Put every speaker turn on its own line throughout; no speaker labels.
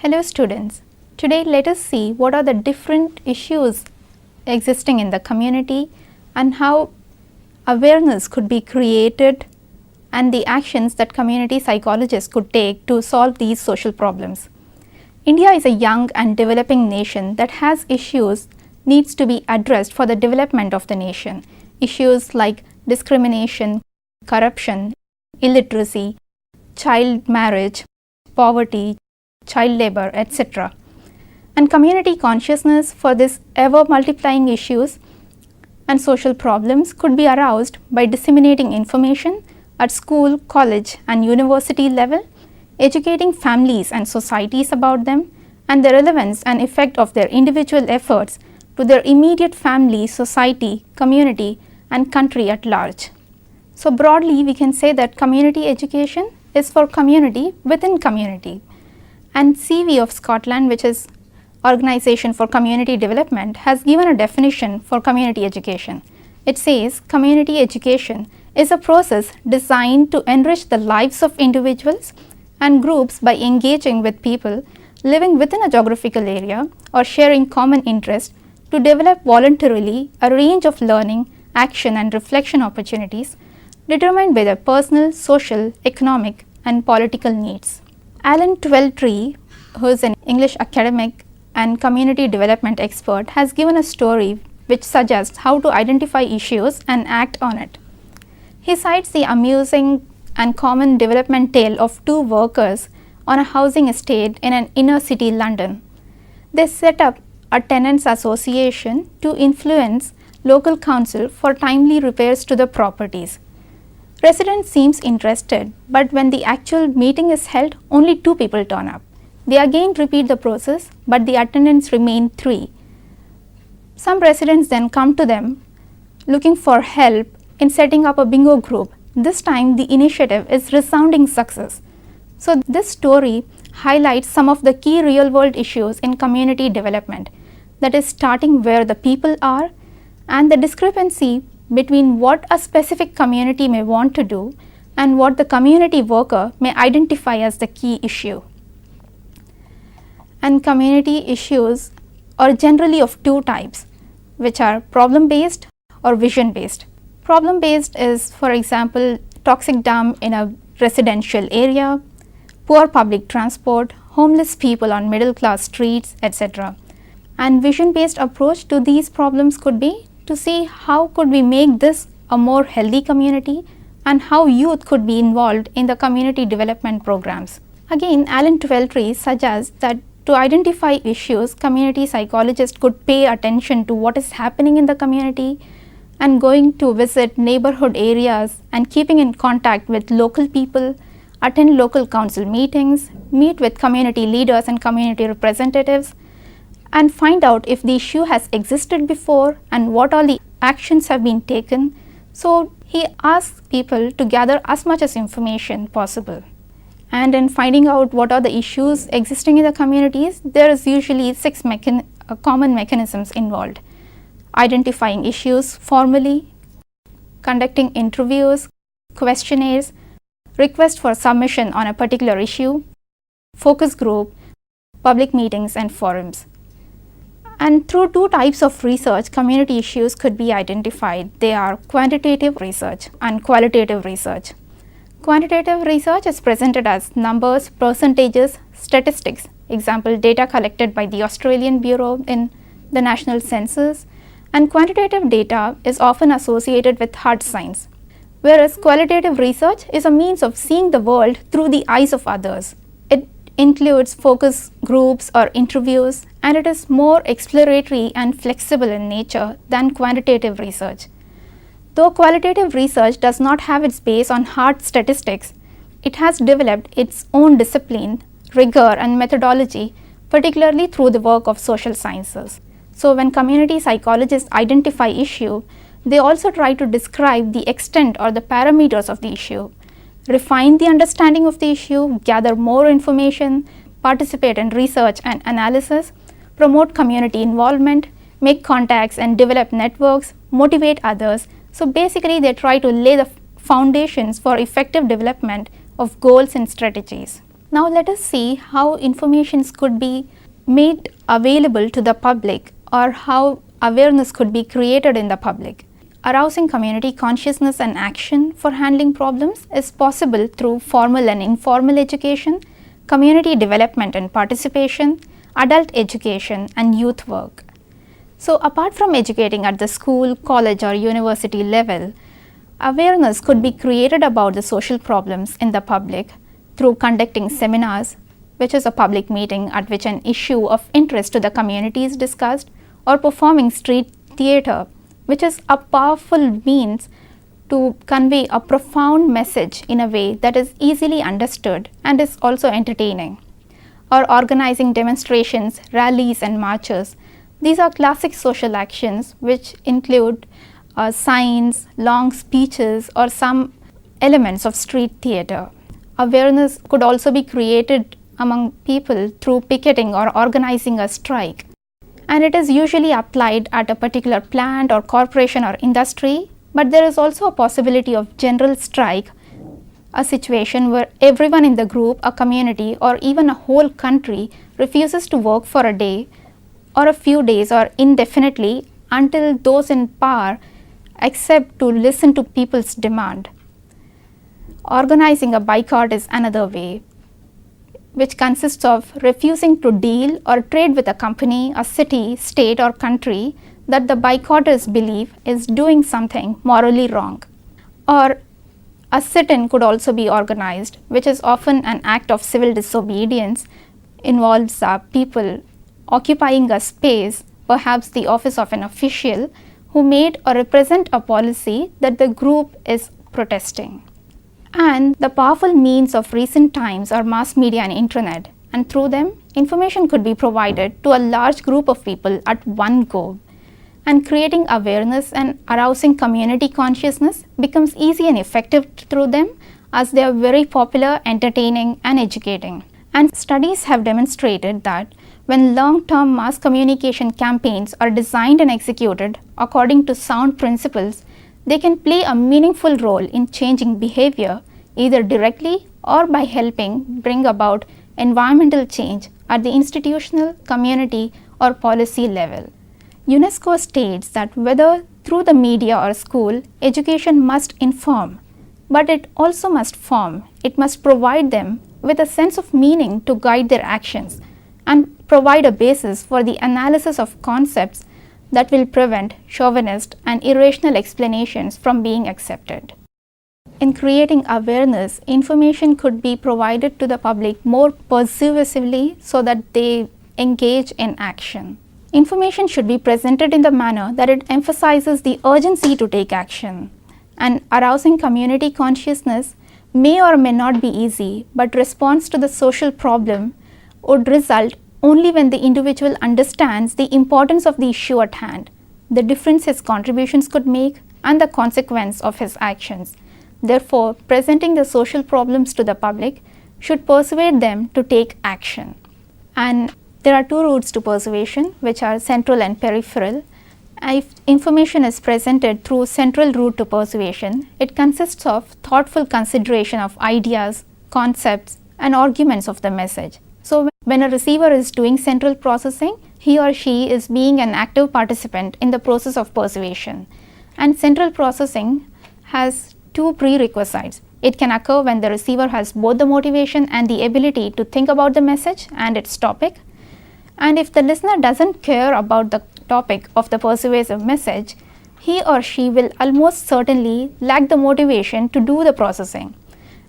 Hello students, today let us see what are the different issues existing in the community and how awareness could be created and the actions that community psychologists could take to solve these social problems. India is a young and developing nation that has issues needs to be addressed for the development of the nation. Issues like discrimination, corruption, illiteracy, child marriage, poverty, child labor, etc. And community consciousness for these ever multiplying issues and social problems could be aroused by disseminating information at school, college and university level, educating families and societies about them and the relevance and effect of their individual efforts to their immediate family, society, community and country at large. So broadly we can say that community education is for community within community. And CV of Scotland, which is Organisation for Community Development, has given a definition for community education. It says community education is a process designed to enrich the lives of individuals and groups by engaging with people living within a geographical area or sharing common interest to develop voluntarily a range of learning, action and reflection opportunities determined by their personal, social, economic and political needs. Alan Tweltree, who is an English academic and community development expert, has given a story which suggests how to identify issues and act on it. He cites the amusing and common development tale of two workers on a housing estate in an inner city London. They set up a tenants association to influence local council for timely repairs to the properties. Residents seems interested, but when the actual meeting is held, only 2 people turn up. They again repeat the process, but the attendants remain 3. Some residents then come to them looking for help in setting up a bingo group. This time the initiative is resounding success. So this story highlights some of the key real world issues in community development, that is starting where the people are and the discrepancy between what a specific community may want to do and what the community worker may identify as the key issue. And community issues are generally of 2 types, which are problem based or vision based. Problem based is, for example, toxic dump in a residential area, poor public transport, homeless people on middle class streets, etc. And vision based approach to these problems could be to see how could we make this a more healthy community and how youth could be involved in the community development programs. Again, Alan Tweltree suggests that to identify issues, community psychologists could pay attention to what is happening in the community and going to visit neighborhood areas and keeping in contact with local people, attend local council meetings, meet with community leaders and community representatives, and find out if the issue has existed before and what all the actions have been taken. So he asks people to gather as much as information possible. And in finding out what are the issues existing in the communities, there is usually 6 common mechanisms involved: identifying issues formally, conducting interviews, questionnaires, request for submission on a particular issue, focus group, public meetings and forums. And through 2 types of research, community issues could be identified. They are quantitative research and qualitative research. Quantitative research is presented as numbers, percentages, statistics, example data collected by the Australian Bureau in the National Census, and quantitative data is often associated with hard science, whereas qualitative research is a means of seeing the world through the eyes of others. It includes focus groups or interviews, and it is more exploratory and flexible in nature than quantitative research. Though qualitative research does not have its base on hard statistics, it has developed its own discipline, rigor and methodology, particularly through the work of social sciences. So when community psychologists identify issue, they also try to describe the extent or the parameters of the issue, refine the understanding of the issue, gather more information, participate in research and analysis, promote community involvement, make contacts and develop networks, motivate others. So basically they try to lay the foundations for effective development of goals and strategies. Now let us see how informations could be made available to the public, or how awareness could be created in the public. Arousing community consciousness and action for handling problems is possible through formal and informal education, community development and participation, adult education, and youth work. So, apart from educating at the school, college, or university level, awareness could be created about the social problems in the public through conducting seminars, which is a public meeting at which an issue of interest to the community is discussed, or performing street theatre, which is a powerful means to convey a profound message in a way that is easily understood and is also entertaining, or organizing demonstrations, rallies, and marches. These are classic social actions which include signs, long speeches, or some elements of street theatre. Awareness could also be created among people through picketing or organizing a strike, and it is usually applied at a particular plant or corporation or industry, but there is also a possibility of general strike, a situation where everyone in the group, a community, or even a whole country refuses to work for a day or a few days or indefinitely until those in power accept to listen to people's demand. Organizing a boycott is another way, which consists of refusing to deal or trade with a company, a city, state, or country that the boycotters believe is doing something morally wrong. Or a sit-in could also be organized, which is often an act of civil disobedience, involves people occupying a space, perhaps the office of an official, who made or represent a policy that the group is protesting. And the powerful means of recent times are mass media and internet, and through them information could be provided to a large group of people at one go, and creating awareness and arousing community consciousness becomes easy and effective through them, as they are very popular, entertaining, and educating. And studies have demonstrated that when long-term mass communication campaigns are designed and executed according to sound principles, they can play a meaningful role in changing behavior, either directly or by helping bring about environmental change at the institutional, community, or policy level. UNESCO states that whether through the media or school, education must inform, but it also must form. It must provide them with a sense of meaning to guide their actions and provide a basis for the analysis of concepts that will prevent chauvinist and irrational explanations from being accepted. In creating awareness, information could be provided to the public more persuasively so that they engage in action. Information should be presented in the manner that it emphasizes the urgency to take action. And arousing community consciousness may or may not be easy, but response to the social problem would result only when the individual understands the importance of the issue at hand, the difference his contributions could make, and the consequence of his actions. Therefore, presenting the social problems to the public should persuade them to take action. And there are two routes to persuasion, which are central and peripheral. If information is presented through central route to persuasion, it consists of thoughtful consideration of ideas, concepts, and arguments of the message. So, when a receiver is doing central processing, he or she is being an active participant in the process of persuasion. And central processing has two prerequisites. It can occur when the receiver has both the motivation and the ability to think about the message and its topic. And if the listener doesn't care about the topic of the persuasive message, he or she will almost certainly lack the motivation to do the processing.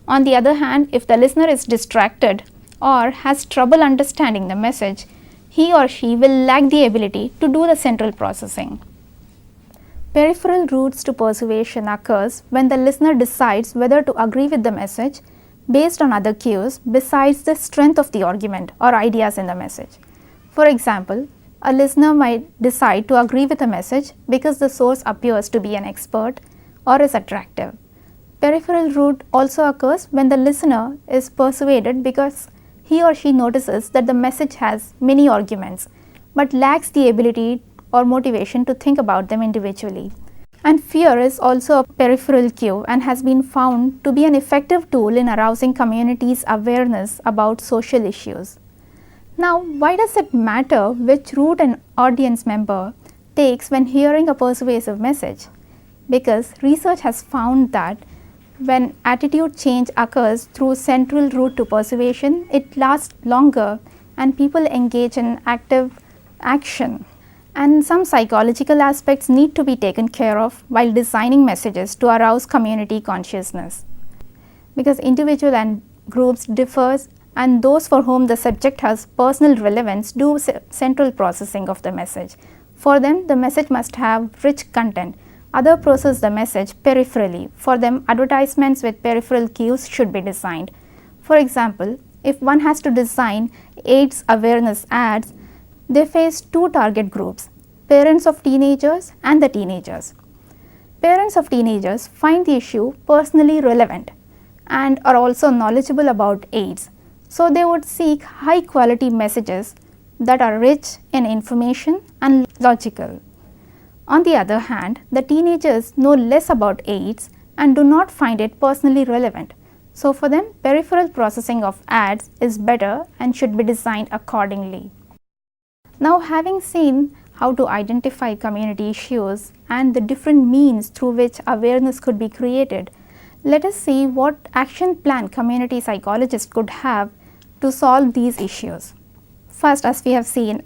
On the other hand, if the listener is distracted or has trouble understanding the message, he or she will lack the ability to do the central processing. Peripheral routes to persuasion occurs when the listener decides whether to agree with the message based on other cues besides the strength of the argument or ideas in the message. For example, a listener might decide to agree with a message because the source appears to be an expert or is attractive. Peripheral route also occurs when the listener is persuaded because he or she notices that the message has many arguments but lacks the ability or motivation to think about them individually. And fear is also a peripheral cue and has been found to be an effective tool in arousing communities' awareness about social issues. Now, why does it matter which route an audience member takes when hearing a persuasive message? Because research has found that when attitude change occurs through central route to persuasion, it lasts longer and people engage in active action. And some psychological aspects need to be taken care of while designing messages to arouse community consciousness. Because individual and groups differ, and those for whom the subject has personal relevance do central processing of the message. For them, the message must have rich content. Others process the message peripherally. For them, advertisements with peripheral cues should be designed. For example, if one has to design AIDS awareness ads, they face two target groups: parents of teenagers and the teenagers. Parents of teenagers find the issue personally relevant and are also knowledgeable about AIDS, so they would seek high quality messages that are rich in information and logical. On the other hand, the teenagers know less about AIDS and do not find it personally relevant. So for them, peripheral processing of ads is better and should be designed accordingly. Now, having seen how to identify community issues and the different means through which awareness could be created, let us see what action plan community psychologists could have to solve these issues. First, as we have seen,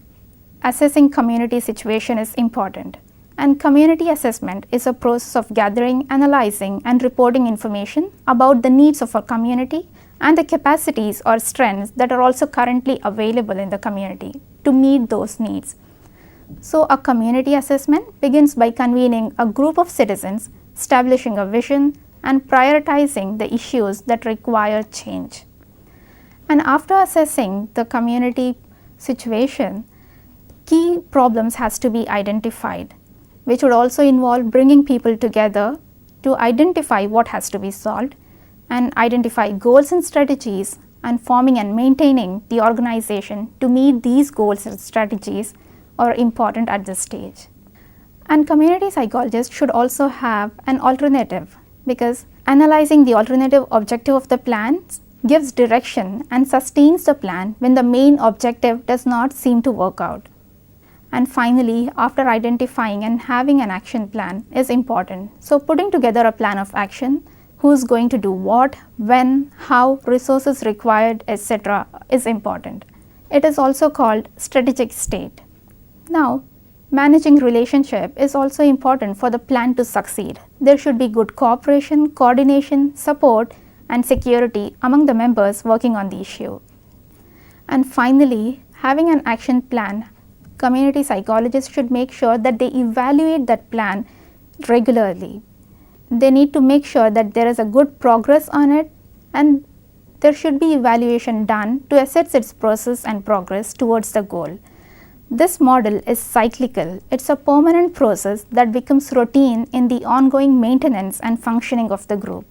assessing community situation is important. And community assessment is a process of gathering, analyzing, and reporting information about the needs of a community and the capacities or strengths that are also currently available in the community to meet those needs. So, a community assessment begins by convening a group of citizens, establishing a vision, and prioritizing the issues that require change. And after assessing the community situation, key problems has to be identified, which would also involve bringing people together to identify what has to be solved and identify goals and strategies, and forming and maintaining the organization to meet these goals and strategies are important at this stage. And community psychologists should also have an alternative, because analyzing the alternative objective of the plan gives direction and sustains the plan when the main objective does not seem to work out. And finally, after identifying and having an action plan is important. So putting together a plan of action, who's going to do what, when, how, resources required, etc. is important. It is also called strategic state. Now, managing relationship is also important for the plan to succeed. There should be good cooperation, coordination, support, and security among the members working on the issue. And finally, having an action plan, community psychologists should make sure that they evaluate that plan regularly. They need to make sure that there is a good progress on it, and there should be evaluation done to assess its process and progress towards the goal. This model is cyclical. It's a permanent process that becomes routine in the ongoing maintenance and functioning of the group.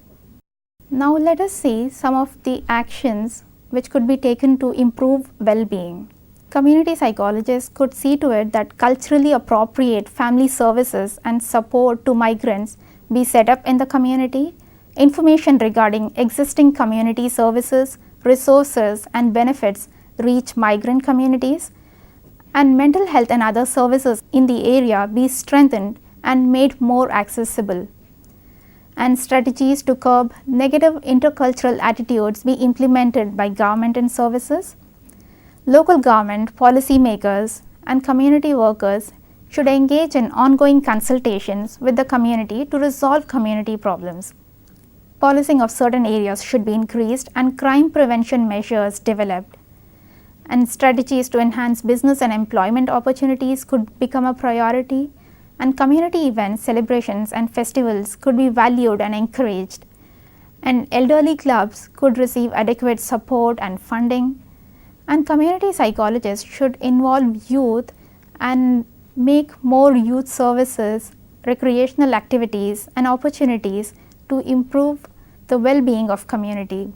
Now let us see some of the actions which could be taken to improve well-being. Community psychologists could see to it that culturally appropriate family services and support to migrants be set up in the community. Information regarding existing community services, resources, and benefits reach migrant communities, and mental health and other services in the area be strengthened and made more accessible. And strategies to curb negative intercultural attitudes be implemented by government and services. Local government, policymakers, and community workers should engage in ongoing consultations with the community to resolve community problems. Policing of certain areas should be increased and crime prevention measures developed. And strategies to enhance business and employment opportunities could become a priority. And community events, celebrations, and festivals could be valued and encouraged. And elderly clubs could receive adequate support and funding. And community psychologists should involve youth and make more youth services, recreational activities, and opportunities to improve the well-being of community.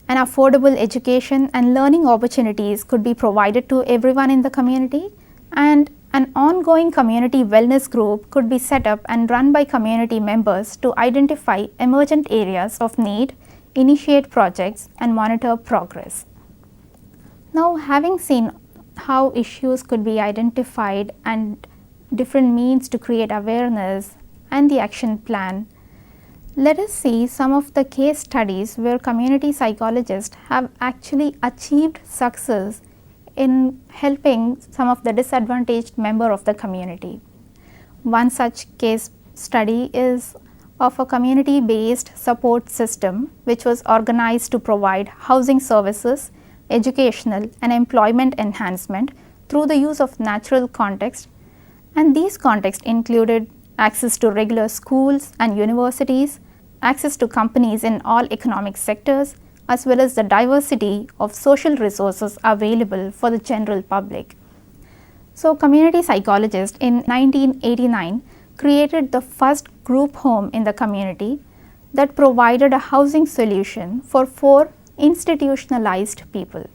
And affordable education and learning opportunities could be provided to everyone in the community, and An ongoing community wellness group could be set up and run by community members to identify emergent areas of need, initiate projects, and monitor progress. Now, having seen how issues could be identified and different means to create awareness and the action plan, let us see some of the case studies where community psychologists have actually achieved success in helping some of the disadvantaged member of the community. One such case study is of a community-based support system which was organized to provide housing services, educational and employment enhancement through the use of natural context, and these contexts included access to regular schools and universities, access to companies in all economic sectors, as well as the diversity of social resources available for the general public. So, community psychologists in 1989 created the first group home in the community that provided a housing solution for 4 institutionalized people,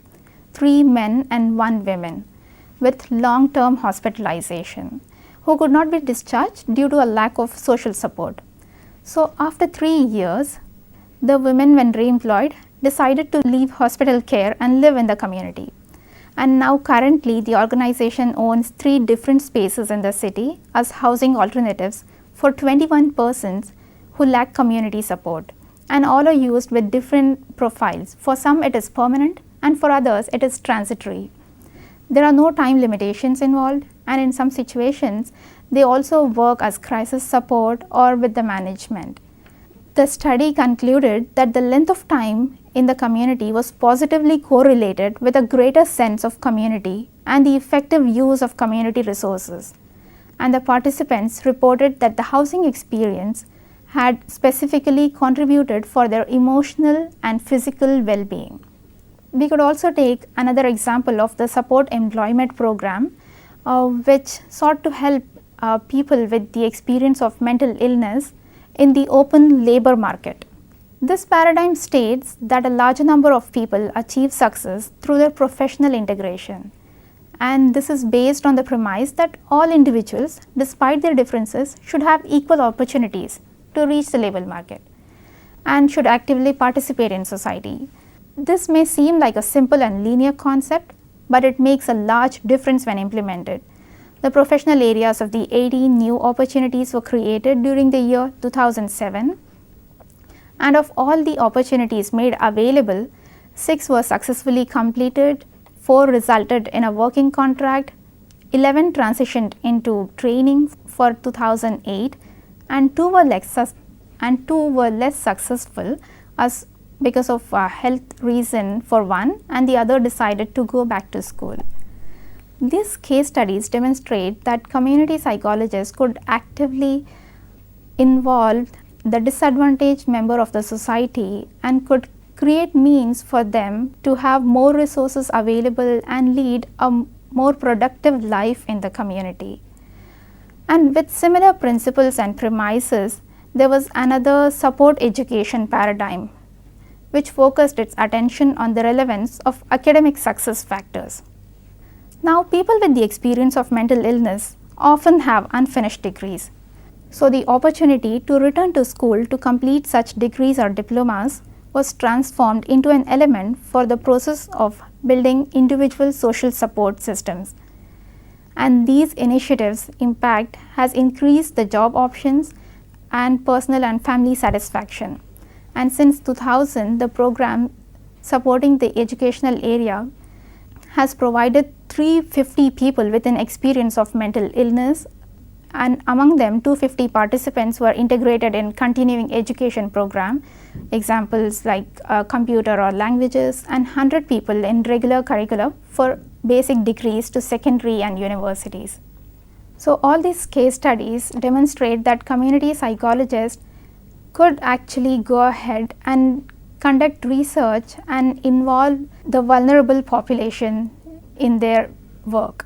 3 men and 1 woman, with long-term hospitalization, who could not be discharged due to a lack of social support. So, after 3 years, the women, when re-employed, decided to leave hospital care and live in the community. And now currently the organization owns 3 different spaces in the city as housing alternatives for 21 persons who lack community support, and all are used with different profiles. For some it is permanent and for others it is transitory. There are no time limitations involved, and in some situations they also work as crisis support or with the management. The study concluded that the length of time in the community was positively correlated with a greater sense of community and the effective use of community resources. And the participants reported that the housing experience had specifically contributed for their emotional and physical well-being. We could also take another example of the support employment program, which sought to help people with the experience of mental illness in the open labor market. This paradigm states that a larger number of people achieve success through their professional integration, and this is based on the premise that all individuals, despite their differences, should have equal opportunities to reach the labor market and should actively participate in society. This may seem like a simple and linear concept, but it makes a large difference when implemented. The professional areas of the 18 new opportunities were created during the year 2007, and of all the opportunities made available, 6 were successfully completed, 4 resulted in a working contract, 11 transitioned into training for 2008, and 2 were less successful as because of a health reason for one, and the other decided to go back to school. These case studies demonstrate that community psychologists could actively involve the disadvantaged member of the society and could create means for them to have more resources available and lead a more productive life in the community. And with similar principles and premises, there was another support education paradigm which focused its attention on the relevance of academic success factors. Now, people with the experience of mental illness often have unfinished degrees. So, the opportunity to return to school to complete such degrees or diplomas was transformed into an element for the process of building individual social support systems. And these initiatives' impact has increased the job options and personal and family satisfaction. And since 2000, the program supporting the educational area has provided 350 people with an experience of mental illness, and among them 250 participants were integrated in continuing education program, examples like computer or languages, and 100 people in regular curriculum for basic degrees to secondary and universities. So, all these case studies demonstrate that community psychologists could actually go ahead and conduct research and involve the vulnerable population in their work.